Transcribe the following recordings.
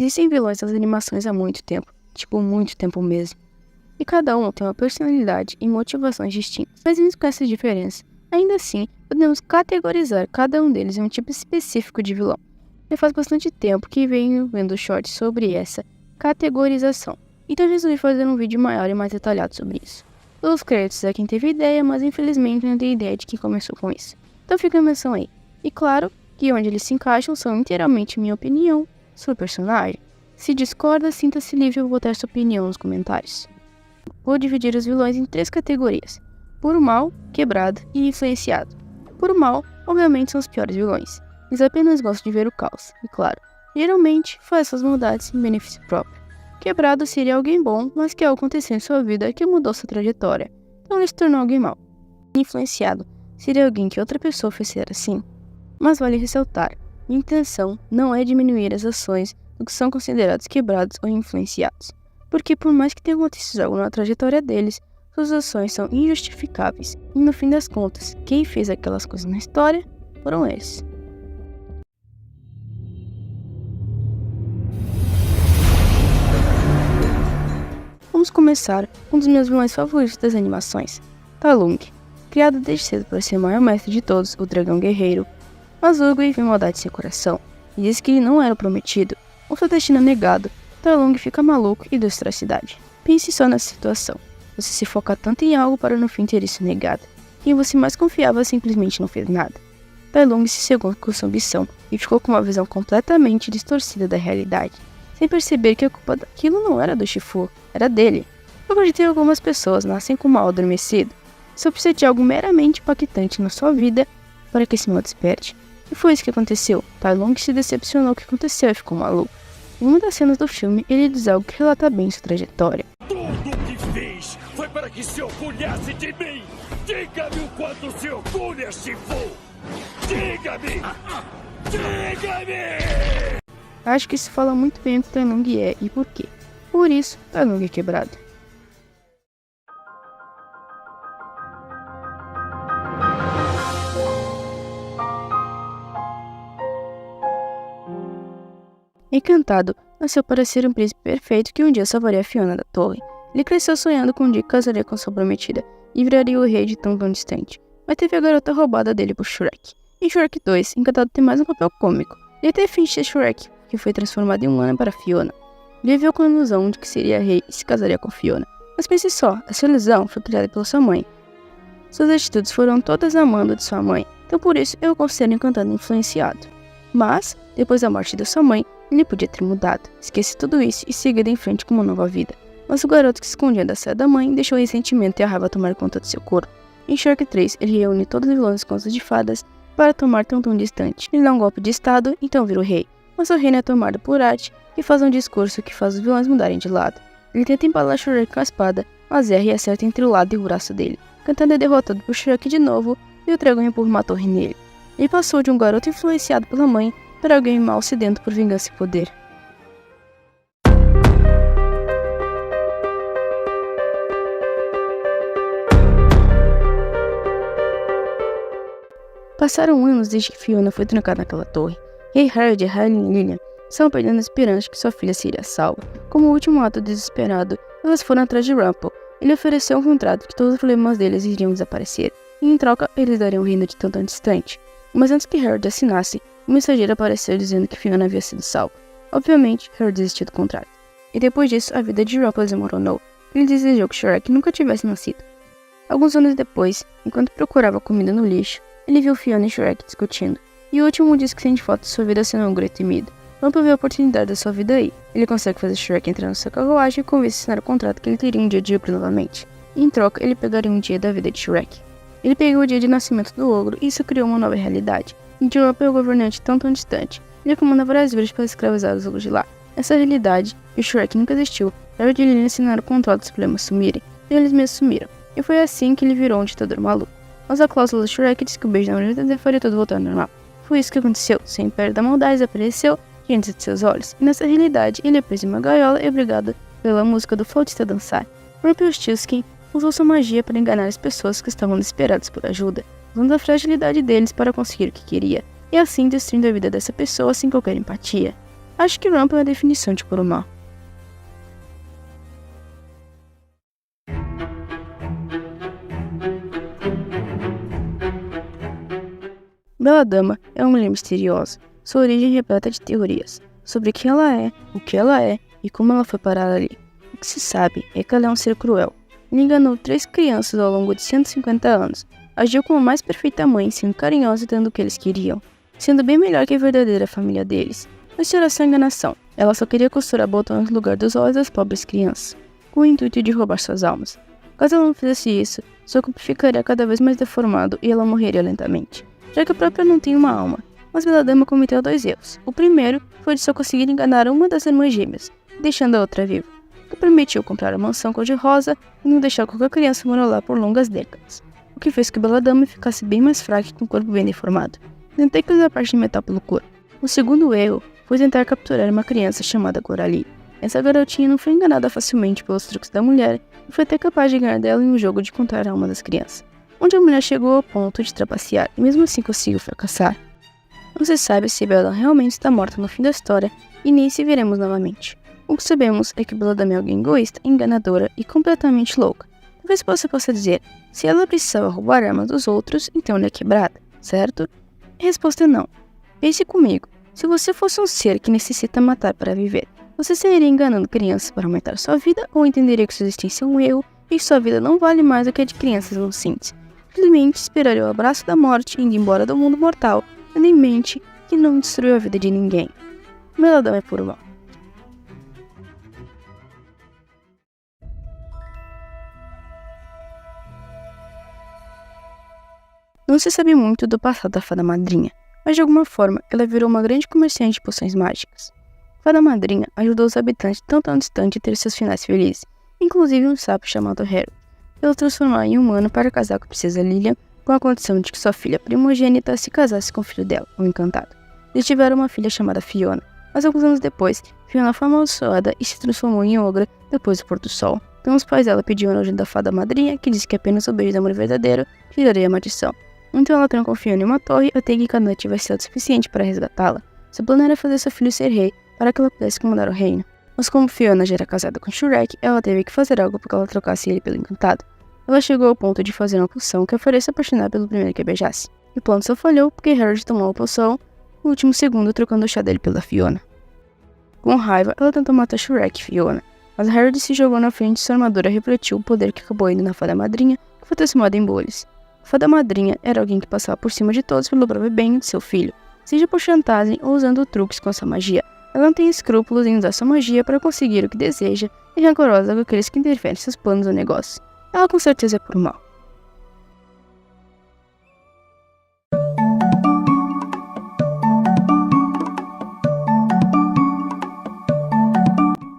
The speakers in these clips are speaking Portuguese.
Existem vilões das animações há muito tempo, tipo muito tempo mesmo. E cada um tem uma personalidade e motivações distintas, mas mesmo com essas diferenças, ainda assim, podemos categorizar cada um deles em um tipo específico de vilão. Já faz bastante tempo que venho vendo shorts sobre essa categorização, então resolvi fazer um vídeo maior e mais detalhado sobre isso. Os créditos a quem teve ideia, mas infelizmente não tenho ideia de quem começou com isso. Então fica a menção aí. E claro que onde eles se encaixam são inteiramente minha opinião sobre o personagem. Se discorda, sinta-se livre a botar sua opinião nos comentários. Vou dividir os vilões em 3 categorias: puro mal, quebrado e influenciado. Puro mal, obviamente, são os piores vilões. Eles apenas gostam de ver o caos, e claro, geralmente faz suas maldades em benefício próprio. Quebrado seria alguém bom, mas que algo aconteceu em sua vida que mudou sua trajetória, então ele se tornou alguém mau. Influenciado seria alguém que outra pessoa fez ser assim. Mas vale ressaltar, minha intenção não é diminuir as ações do que são considerados quebrados ou influenciados, porque por mais que tenha acontecido algo na trajetória deles, suas ações são injustificáveis, e no fim das contas, quem fez aquelas coisas na história foram eles. Vamos começar com um dos meus vilões favoritos das animações, Ta Lung. Criado desde cedo para ser o maior mestre de todos, o dragão guerreiro, mas Oogway vê maldade em seu coração, e diz que ele não era o prometido, ou seu destino é negado. Ta Lung fica maluco e destrói a cidade. Pense só nessa situação, você se foca tanto em algo para no fim ter isso negado. Quem você mais confiava simplesmente não fez nada. Ta Lung se cegou com sua ambição e ficou com uma visão completamente distorcida da realidade, sem perceber que a culpa daquilo não era do Shifu, era dele. Eu acredito que algumas pessoas nascem com o mal adormecido, só precisa de algo meramente impactante na sua vida para que esse mal desperte. E foi isso que aconteceu. Ta Lung se decepcionou com o que aconteceu e ficou maluco. Em uma das cenas do filme, ele diz algo que relata bem sua trajetória. Tudo o que fiz foi para que se orgulhasse de mim. Diga-me o quanto se orgulha, Shifu. Diga-me! Diga-me! Acho que isso fala muito bem o que Ta Lung é e por quê. Por isso, Ta Lung é quebrado. Encantado, nasceu para ser um príncipe perfeito que um dia salvaria Fiona da torre. Ele cresceu sonhando que um dia casaria com sua prometida e viraria o rei de tão distante, mas teve a garota roubada dele por Shrek. Em Shrek 2, Encantado tem mais um papel cômico. Ele até finge ser Shrek, que foi transformado em humana para Fiona. Ele viveu com a ilusão de que seria rei e se casaria com Fiona. Mas pense só, essa ilusão foi criada pela sua mãe. Suas atitudes foram todas a mando de sua mãe, então por isso eu o considero Encantado influenciado. Mas, depois da morte da sua mãe, ele podia ter mudado, esquecer tudo isso e seguir em frente com uma nova vida. Mas o garoto que se escondia da saia da mãe deixou o ressentimento e a raiva tomar conta do seu corpo. Em Shrek 3, ele reúne todos os vilões dos contos de fadas para tomar tão distante. Ele dá um golpe de estado, então vira o rei. Mas o reino é tomado por Art, que faz um discurso que faz os vilões mudarem de lado. Ele tenta empalar Shrek com a espada, mas erra e acerta entre o lado e o braço dele. Encantado é derrotado por Shrek de novo e o dragão empurra uma torre nele. Ele passou de um garoto influenciado pela mãe para alguém mal sedento por vingança e poder. Passaram anos desde que Fiona foi trancada naquela torre. Rei Harold e Rainha Lilian estavam perdendo a esperança de que sua filha seria salva. Como último ato desesperado, elas foram atrás de Rumple. Ele ofereceu um contrato que todos os problemas deles iriam desaparecer, e em troca eles dariam o reino de tão distante. Mas antes que Harold assinasse, um mensageiro apareceu dizendo que Fiona havia sido salva. Obviamente, Harold desistiu do contrato. E depois disso, a vida de Rumple desmoronou. Ele desejou que Shrek nunca tivesse nascido. Alguns anos depois, enquanto procurava comida no lixo, ele viu Fiona e Shrek discutindo. E o último diz que sente falta de sua vida sendo um grande temido. Rumple vê a oportunidade da sua vida aí. Ele consegue fazer Shrek entrar na sua carruagem e convence a assinar o contrato que ele teria um dia de ogro novamente. E em troca, ele pegaria um dia da vida de Shrek. Ele pegou o dia de nascimento do ogro e isso criou uma nova realidade. Em que Rumple é o governante tão distante. Ele comanda várias vidas para escravizar os ogros de lá. Essa realidade, e Shrek nunca existiu, Harold e Lilian assinaram o contrato dos problemas sumirem, e eles mesmos sumiram. E foi assim que ele virou um ditador maluco. Mas a cláusula de Shrek diz que o beijo na orelha faria tudo voltar ao normal. Foi isso que aconteceu, seu império da maldade desapareceu diante de seus olhos, e nessa realidade ele é preso em uma gaiola e obrigado pela música do flautista a dançar. Rumpelstiltskin usou sua magia para enganar as pessoas que estavam desesperadas por ajuda, usando a fragilidade deles para conseguir o que queria, e assim destruindo a vida dessa pessoa sem qualquer empatia. Acho que Rumple é a definição de puro mal. Belladama é uma mulher misteriosa. Sua origem é repleta de teorias sobre quem ela é, o que ela é e como ela foi parar ali. O que se sabe é que ela é um ser cruel. Ele enganou 3 crianças ao longo de 150 anos. Agiu como a mais perfeita mãe, sendo carinhosa e dando o que eles queriam, sendo bem melhor que a verdadeira família deles. Mas era só enganação. Ela só queria costurar botões no lugar dos olhos das pobres crianças, com o intuito de roubar suas almas. Caso ela não fizesse isso, seu corpo ficaria cada vez mais deformado e ela morreria lentamente, já que a própria não tinha uma alma. Mas Belladama cometeu 2 erros. O primeiro foi de só conseguir enganar uma das irmãs gêmeas, deixando a outra viva, que permitiu comprar a mansão cor-de-rosa e não deixar qualquer criança morar lá por longas décadas, o que fez que Belladama ficasse bem mais fraca e com o corpo bem deformado. Tentei que usar parte de metal pelo corpo. O segundo erro foi tentar capturar uma criança chamada Coralie. Essa garotinha não foi enganada facilmente pelos truques da mulher e foi até capaz de ganhar dela em um jogo de contar a alma das crianças, onde a mulher chegou ao ponto de trapacear e mesmo assim conseguiu fracassar. Não se sabe se Bella realmente está morta no fim da história e nem se veremos novamente. O que sabemos é que Belladama é alguém egoísta, enganadora e completamente louca. Talvez você possa dizer, se ela precisava roubar armas dos outros, então ela é quebrada, certo? A resposta é não. Pense comigo, se você fosse um ser que necessita matar para viver, você sairia enganando crianças para aumentar sua vida ou entenderia que sua existência é um erro e que sua vida não vale mais do que a de crianças inocentes? Simplesmente esperaria o abraço da morte indo embora do mundo mortal, tendo em mente que não destruiu a vida de ninguém. Belladama é puro mal. Não se sabe muito do passado da Fada Madrinha, mas de alguma forma ela virou uma grande comerciante de poções mágicas. A Fada Madrinha ajudou os habitantes tão distante a ter seus finais felizes, inclusive um sapo chamado Harold, pelo transformar em humano para casar com a princesa Lilian, com a condição de que sua filha primogênita se casasse com o filho dela, o Encantado. Eles tiveram uma filha chamada Fiona, mas alguns anos depois, Fiona foi amaldiçoada e se transformou em ogra depois do pôr do sol. Então os pais dela pediram a ajuda da Fada Madrinha, que disse que apenas o beijo de amor verdadeiro tiraria a maldição. Então ela trancou Fiona em uma torre até que cada noite tivesse sido suficiente para resgatá-la. Seu plano era fazer seu filho ser rei, para que ela pudesse comandar o reino. Mas como Fiona já era casada com Shrek, ela teve que fazer algo para que ela trocasse ele pelo Encantado. Ela chegou ao ponto de fazer uma poção que a faria se apaixonar pelo primeiro que a beijasse. E o plano só falhou porque Harold tomou a poção no último segundo, trocando o chá dele pela Fiona. Com raiva, ela tentou matar Shrek e Fiona, mas Harold se jogou na frente e sua armadura refletiu o poder que acabou indo na Fada Madrinha, que foi transformada em bolhas. A Fada Madrinha era alguém que passava por cima de todos pelo próprio bem de seu filho, seja por chantagem ou usando truques com sua magia. Ela não tem escrúpulos em usar sua magia para conseguir o que deseja e rancorosa com aqueles que interferem em seus planos ou negócios. Ela com certeza é por mal.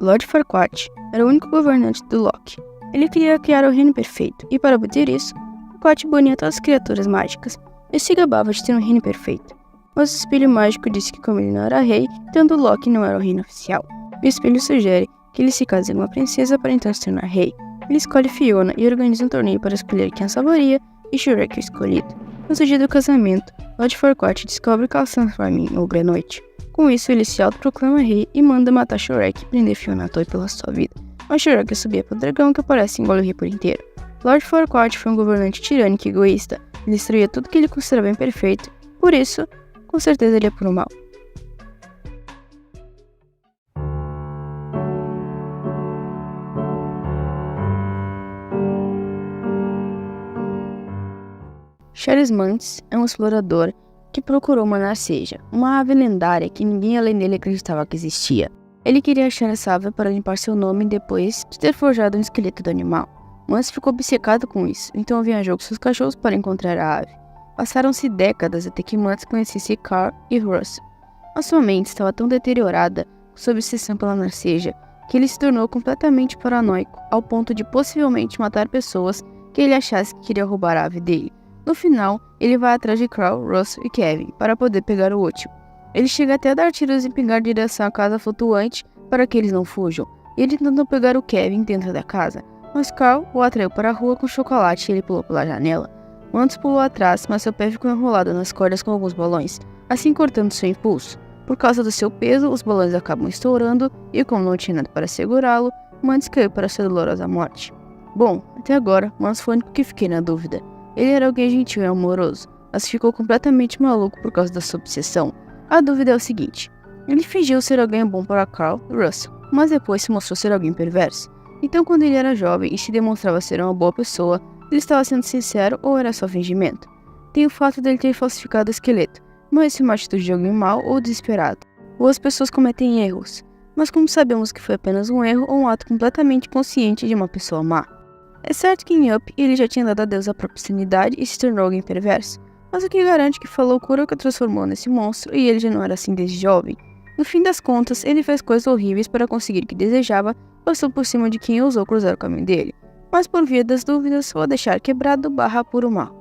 Lord Farquaad era o único governante do Loki. Ele queria criar o reino perfeito, e para obter isso, Farquaad bania todas as criaturas mágicas e se gabava de ter um reino perfeito. Mas o espelho mágico disse que como ele não era rei, então Loki não era o reino oficial. O espelho sugere que ele se case com uma princesa para então se tornar rei. Ele escolhe Fiona e organiza um torneio para escolher quem a salvaria, e Shrek é o escolhido. No dia do casamento, Lord Farquaad descobre que ela se transforma em ogro à noite. Com isso, ele se autoproclama rei e manda matar Shrek e prender Fiona à toa pela sua vida. Mas Shrek subia para o dragão que aparece e engole o rei por inteiro. Lord Farquaad foi um governante tirânico e egoísta. Ele destruía tudo que ele considerava imperfeito, por isso, com certeza ele é puro mal. Charles Mantz é um explorador que procurou uma narceja, uma ave lendária que ninguém além dele acreditava que existia. Ele queria achar essa ave para limpar seu nome depois de ter forjado um esqueleto do animal. Mantz ficou obcecado com isso, então viajou com seus cachorros para encontrar a ave. Passaram-se décadas até que Mantz conhecesse Carl e Russell. A sua mente estava tão deteriorada com sua obsessão pela narceja que ele se tornou completamente paranoico, ao ponto de possivelmente matar pessoas que ele achasse que queria roubar a ave dele. No final, ele vai atrás de Carl, Russell e Kevin para poder pegar o último. Ele chega até a dar tiros e pingar direção à casa flutuante para que eles não fujam, e ele tentou pegar o Kevin dentro da casa, mas Carl o atraiu para a rua com chocolate e ele pulou pela janela. Mantz pulou atrás, mas seu pé ficou enrolado nas cordas com alguns balões, assim cortando seu impulso. Por causa do seu peso, os balões acabam estourando e, como não tinha nada para segurá-lo, Mantis caiu para sua dolorosa morte. Bom, até agora, mas foi o único que fiquei na dúvida. Ele era alguém gentil e amoroso, mas ficou completamente maluco por causa da sua obsessão. A dúvida é o seguinte: ele fingiu ser alguém bom para Carl Russell, mas depois se mostrou ser alguém perverso. Então, quando ele era jovem e se demonstrava ser uma boa pessoa, ele estava sendo sincero ou era só fingimento? Tem o fato dele ter falsificado o esqueleto, mas isso é uma atitude de alguém mau ou desesperado. Ou as pessoas cometem erros, mas como sabemos que foi apenas um erro ou um ato completamente consciente de uma pessoa má? É certo que em Up ele já tinha dado adeus à própria sanidade e se tornou alguém perverso, mas o que garante que foi a loucura que o transformou nesse monstro e ele já não era assim desde jovem? No fim das contas, ele fez coisas horríveis para conseguir o que desejava, passou por cima de quem ousou cruzar o caminho dele. Mas por via das dúvidas, vou deixar quebrado / puro mal.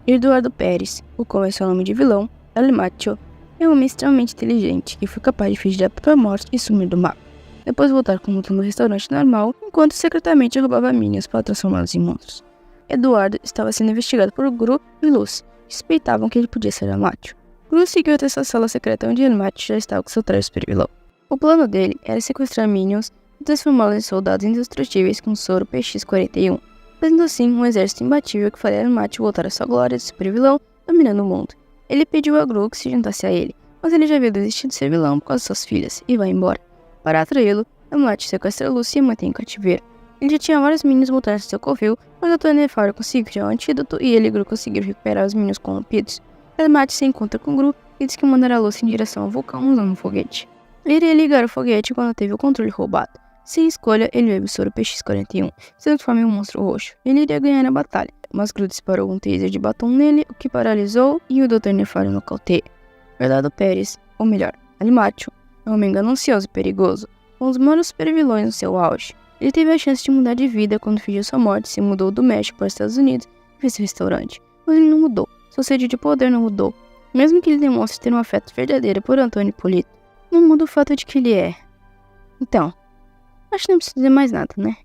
Eduardo Pérez, o qual é seu nome de vilão, El Macho, é um homem extremamente inteligente que foi capaz de fingir a própria morte e sumir do mapa, depois voltar com luta no restaurante normal, enquanto secretamente roubava minions para transformá-los em monstros. Eduardo estava sendo investigado por Gru e Luz, que suspeitavam que ele podia ser El Macho. Gru seguiu até sua sala secreta onde El Macho já estava com seu traje super vilão. O plano dele era sequestrar minions e transformá-los em soldados indestrutíveis com soro PX-41, fazendo assim um exército imbatível que faria El Macho voltar à sua glória de super vilão, dominando o mundo. Ele pediu a Gru que se juntasse a ele, mas ele já havia desistido de ser vilão por causa de suas filhas e vai embora. Para atraí-lo, El Macho sequestra Lucy e mantém em cativeiro. Ele já tinha vários minions voltados ao seu covil, mas o Dr. Nefário conseguiu criar um antídoto e ele e Gru conseguiram recuperar os minions corrompidos. El Macho se encontra com Gru e diz que mandará Lucy em direção ao vulcão usando um foguete. Ele iria ligar o foguete quando teve o controle roubado. Sem escolha, ele bebe o soro PX-41, se transforma em um monstro roxo. Ele iria ganhar na batalha, mas Gru disparou um taser de batom nele, o que paralisou e o Dr. Nefário nocauteia. Eduardo Pérez, ou melhor, El Macho, é um homem ganancioso e perigoso, um dos maiores supervilões no seu auge. Ele teve a chance de mudar de vida quando fingiu sua morte, se mudou do México para os Estados Unidos e fez seu restaurante. Mas ele não mudou, sua sede de poder não mudou. Mesmo que ele demonstre ter um afeto verdadeiro por Antônio Hipólito, não muda o fato de que ele é. Então, acho que não preciso dizer mais nada, né?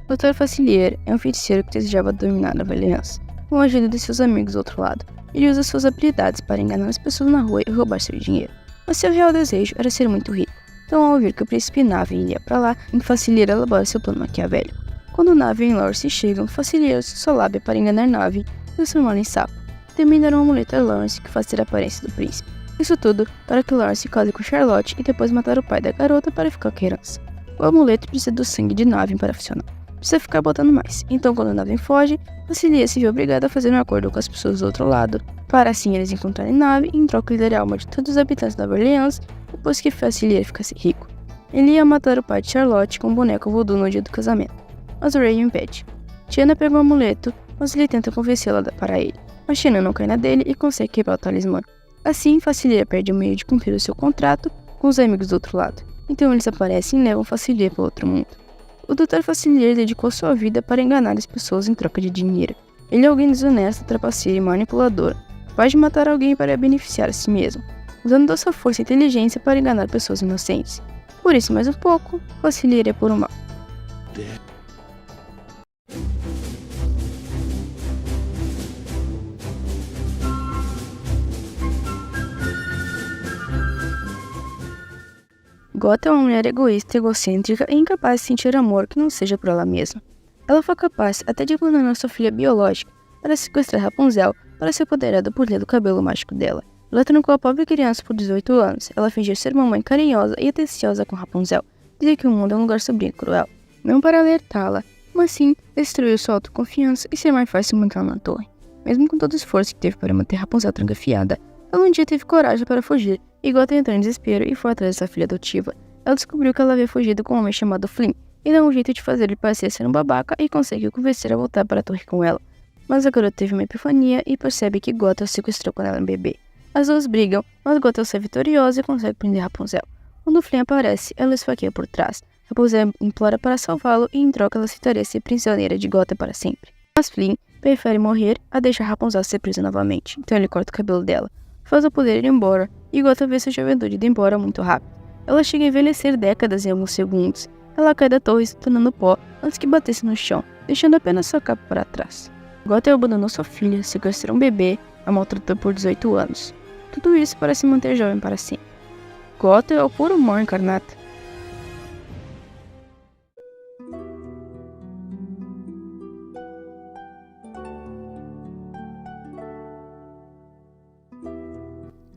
Dr. Facilier é um feiticeiro que desejava dominar Nova Orleans, com a ajuda de seus amigos do outro lado. Ele usa suas habilidades para enganar as pessoas na rua e roubar seu dinheiro. Mas seu real desejo era ser muito rico. Então, ao ouvir que o príncipe Navin iria para lá, Facilier elabora seu plano maquiavélico. Quando Navin e Lawrence chegam, Facilier usa sua lábia para enganar Navin e transformá-lo em sapo. Também dará um amuleto a Lawrence que faz ter a aparência do príncipe. Isso tudo para que Lawrence case com Charlotte e depois matar o pai da garota para ficar com a herança. O amuleto precisa do sangue de Navin para funcionar. Precisa ficar botando mais. Então, quando Navin foge, Facilier se vê obrigado a fazer um acordo com as pessoas do outro lado, para assim eles encontrarem Navin e em troca lhe dará a alma de todos os habitantes da Nova Orleans depois que Facilier ficasse rico. Ele ia matar o pai de Charlotte com um boneco voodoo no dia do casamento, mas o Ray o impede. Tiana pega o amuleto, mas ele tenta convencê-la para ele, mas Tiana não cai na dele e consegue quebrar o talismã. Assim, Facilier perde o meio de cumprir o seu contrato com os amigos do outro lado. Então eles aparecem e levam Facilier para outro mundo. O Dr. Facilier dedicou sua vida para enganar as pessoas em troca de dinheiro. Ele é alguém desonesto, trapaceiro e manipulador, capaz de matar alguém para beneficiar a si mesmo, usando toda sua força e inteligência para enganar pessoas inocentes. Por isso, mais um pouco, Facilier é puro mal. Gothel é uma mulher egoísta, egocêntrica e incapaz de sentir amor que não seja por ela mesma. Ela foi capaz até de abandonar sua filha biológica para sequestrar Rapunzel para ser apoderada por lhe do cabelo mágico dela. Ela trancou a pobre criança por 18 anos. Ela fingiu ser uma mãe carinhosa e atenciosa com Rapunzel, dizia que o mundo é um lugar sombrio e cruel, não para alertá-la, mas sim destruiu sua autoconfiança e ser mais fácil mantê-la na torre. Mesmo com todo o esforço que teve para manter Rapunzel trancafiada, ela um dia teve coragem para fugir, e Gothel entrou em desespero e foi atrás de sua filha adotiva. Ela descobriu que ela havia fugido com um homem chamado Flynn, e deu um jeito de fazer ele parecer ser um babaca e conseguiu convencer a voltar para a torre com ela. Mas a garota teve uma epifania e percebe que Gothel sequestrou quando ela era um bebê. As duas brigam, mas Gothel sai vitoriosa e consegue prender Rapunzel. Quando Flynn aparece, ela esfaqueia por trás, Rapunzel implora para salvá-lo e em troca ela aceitaria ser prisioneira de Gotham para sempre. Mas Flynn prefere morrer a deixar Rapunzel ser presa novamente, então ele corta o cabelo dela, faz o poder ir embora e Gotham vê sua juventude ir embora muito rápido. Ela chega a envelhecer décadas em alguns segundos. Ela cai da torre se tornando pó antes que batesse no chão, deixando apenas sua capa para trás. Gotham abandonou sua filha, sequestrou um bebê, a maltratou por 18 anos. Tudo isso para se manter jovem para sempre. Gotham é o puro mal encarnado.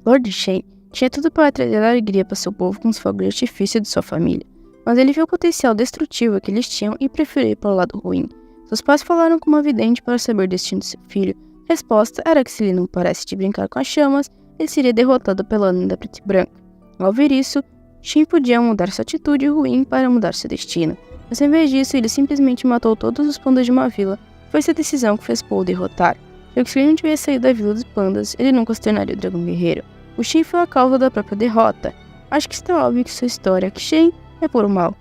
Lord Shen tinha tudo para trazer alegria para seu povo com os fogos de artifício de sua família, mas ele viu o potencial destrutivo que eles tinham e preferiu ir para o lado ruim. Seus pais falaram com uma vidente para saber o destino de seu filho. A resposta era que se ele não parasse de brincar com as chamas, ele seria derrotado pela lenda preta e branca. Ao ver isso, Shen podia mudar sua atitude ruim para mudar seu destino, mas em vez disso ele simplesmente matou todos os pandas de uma vila. Foi essa decisão que fez Paul derrotar. Já que se ele não tivesse saído da vila dos pandas, ele nunca se tornaria o dragão guerreiro. O Shen foi a causa da própria derrota. Acho que está óbvio que sua história é que Shen é puro mal.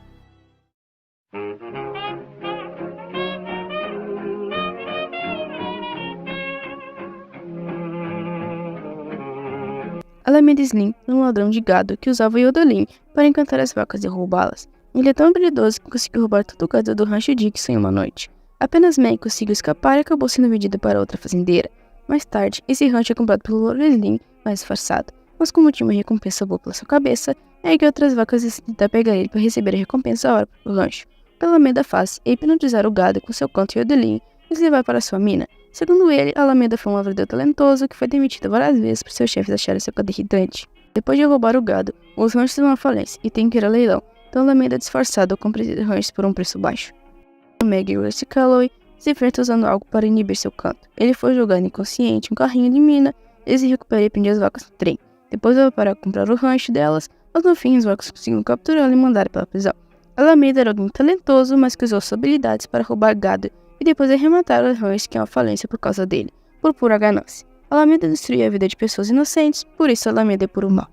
Alameda Slim era um ladrão de gado que usava Yodelin para encantar as vacas e roubá-las. Ele é tão habilidoso que conseguiu roubar todo o gado do rancho Dixon em uma noite. Apenas May conseguiu escapar e acabou sendo vendido para outra fazendeira. Mais tarde, esse rancho é comprado pelo Lord Slim, mais disfarçado, mas como tinha uma recompensa boa pela sua cabeça, é que outras vacas decidem pegar ele para receber a recompensa à hora para o rancho. Alameda faz é hipnotizar o gado com seu canto Yodelin e os levar para sua mina. Segundo ele, Alameda foi um lavrador talentoso que foi demitido várias vezes por seus chefes acharem seu gado irritante. Depois de roubar o gado, os ranchos vão à falência e tem que ir a leilão, então Alameda disfarçado compra esses ranchos por um preço baixo. Meg e Rusty Calloway se enfrentam usando algo para inibir seu canto. Ele foi jogado inconsciente em um carrinho de mina, eles se recuperam e prendem as vacas no trem. Depois vai para comprar o rancho delas, mas no fim os vacas conseguiram capturá-lo e mandar para a prisão. Alameda era alguém talentoso, mas que usou suas habilidades para roubar gado e depois arrematar os ranchos que é uma falência por causa dele, por pura ganância. Alameda destruía a vida de pessoas inocentes, por isso Alameda é puro mal.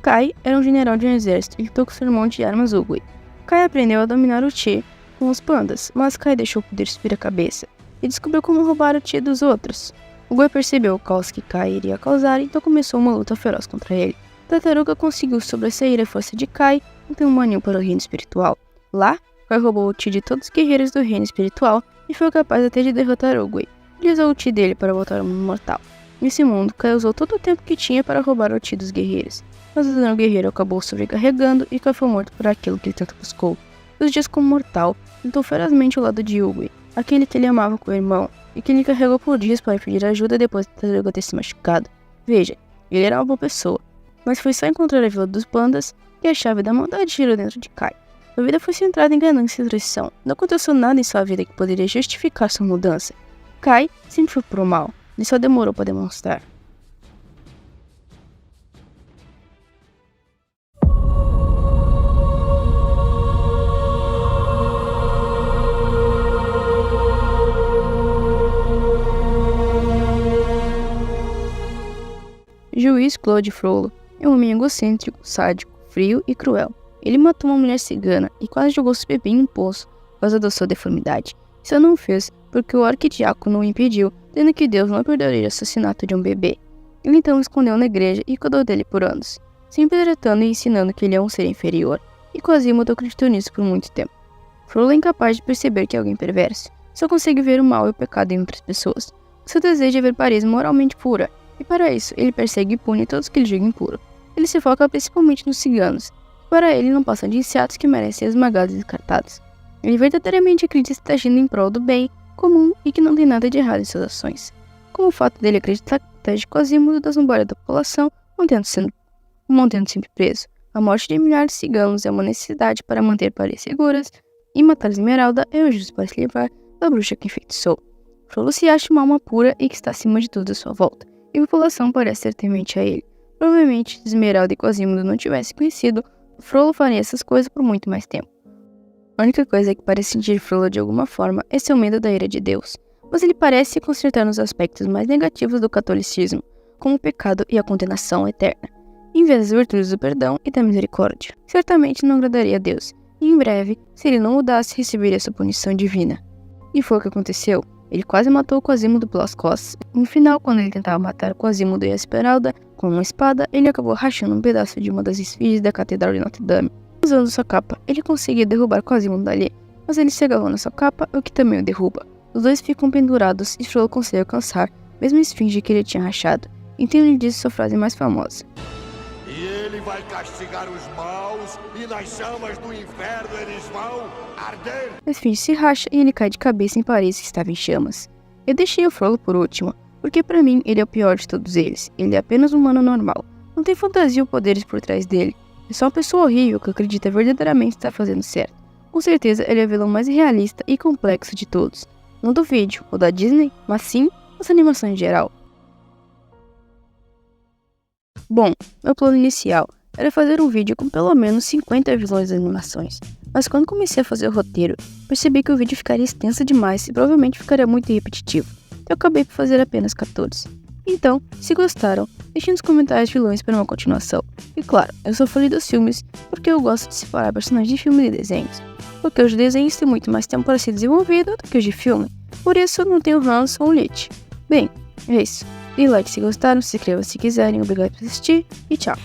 Kai era um general de um exército e lutou com seu irmão de armas Uguay. Kai aprendeu a dominar o Chi com os pandas, mas Kai deixou o poder subir a cabeça e descobriu como roubar o Chi dos outros. Uguay percebeu o caos que Kai iria causar, então começou uma luta feroz contra ele. Tartaruga conseguiu sobressair a força de Kai, então maniu para o reino espiritual. Lá, Kai roubou o Chi de todos os guerreiros do reino espiritual e foi capaz até de derrotar Uguay. Ele usou o Chi dele para voltar ao mundo mortal. Nesse mundo, Kai usou todo o tempo que tinha para roubar o Chi dos guerreiros. Mas o dragão guerreiro acabou sobrecarregando e Kai foi morto por aquilo que ele tanto buscou. Os dias como mortal, lutou ferozmente ao lado de Uguay, aquele que ele amava com o irmão, e que ele carregou por dias para pedir ajuda depois de Tartaruga ter se machucado. Veja, ele era uma boa pessoa, mas foi só encontrar a Vila dos Pandas que a chave da maldade girou dentro de Kai. Sua vida foi centrada em ganância e traição. Não aconteceu nada em sua vida que poderia justificar sua mudança. Kai sempre foi pro mal, ele só demorou para demonstrar. Juiz Claude Frollo é um homem egocêntrico, sádico, frio e cruel. Ele matou uma mulher cigana e quase jogou seu bebê em um poço por causa da sua deformidade. Isso não fez porque o arquidiácono o impediu, dizendo que Deus não perdoaria o assassinato de um bebê. Ele então o escondeu na igreja e cuidou dele por anos, sempre tratando e ensinando que ele é um ser inferior, e Quasimodo acreditou nisso por muito tempo. Frollo é incapaz de perceber que é alguém perverso, só consegue ver o mal e o pecado em outras pessoas. Seu desejo é ver Paris moralmente pura, e para isso, ele persegue e pune todos que ele julga impuro. Ele se foca principalmente nos ciganos, que para ele não passam de insetos que merecem ser esmagados e descartados. Ele verdadeiramente acredita que está agindo em prol do bem comum e que não tem nada de errado em suas ações. Como o fato dele acreditar que protege Quasimodo da zombaria da população, mantendo sempre preso. A morte de milhares de ciganos é uma necessidade para manter Paris seguras, e matar Esmeralda é o justo para se livrar da bruxa que enfeitiçou. Frollo se acha uma alma pura e que está acima de tudo à sua volta, e a população parece ser temente a ele. Provavelmente, se Esmeralda e Quasimodo não tivessem conhecido, Frollo faria essas coisas por muito mais tempo. A única coisa que parece sentir Frollo de alguma forma é seu medo da ira de Deus, mas ele parece se consertar nos aspectos mais negativos do catolicismo, como o pecado e a condenação eterna, em vez das virtudes do perdão e da misericórdia. Certamente não agradaria a Deus, e em breve, se ele não mudasse, receberia sua punição divina. E foi o que aconteceu. Ele quase matou o Quasimodo pelas costas. No final, quando ele tentava matar o Quasimodo e a Esmeralda com uma espada, ele acabou rachando um pedaço de uma das esfinges da Catedral de Notre Dame. Usando sua capa, ele conseguia derrubar Quasimodo dali, mas ele se agarrou na sua capa, o que também o derruba. Os dois ficam pendurados e Frollo consegue alcançar, mesmo a esfinge que ele tinha rachado. Então ele diz sua frase mais famosa: E ele vai castigar os maus, e nas chamas do inferno eles vão arder. A esfinge se racha e ele cai de cabeça em Paris, que estava em chamas. Eu deixei o Frollo por último, porque pra mim ele é o pior de todos eles. Ele é apenas um humano normal. Não tem fantasia ou poderes por trás dele. É só uma pessoa horrível que acredita verdadeiramente estar fazendo certo. Com certeza ele é o vilão mais irrealista e complexo de todos. Não do vídeo ou da Disney, mas sim das animações em geral. Bom, meu plano inicial era fazer um vídeo com pelo menos 50 vilões das animações, mas quando comecei a fazer o roteiro, percebi que o vídeo ficaria extenso demais e provavelmente ficaria muito repetitivo, eu acabei por fazer apenas 14. Então, se gostaram, deixem nos comentários vilões para uma continuação. E claro, eu só falei dos filmes porque eu gosto de separar personagens de filme e de desenhos, porque os desenhos têm muito mais tempo para ser desenvolvido do que os de filme, por isso eu não tenho Hans ou Lich. Bem, é isso. Dê like se gostaram, se inscreva se quiserem, obrigado por assistir e tchau!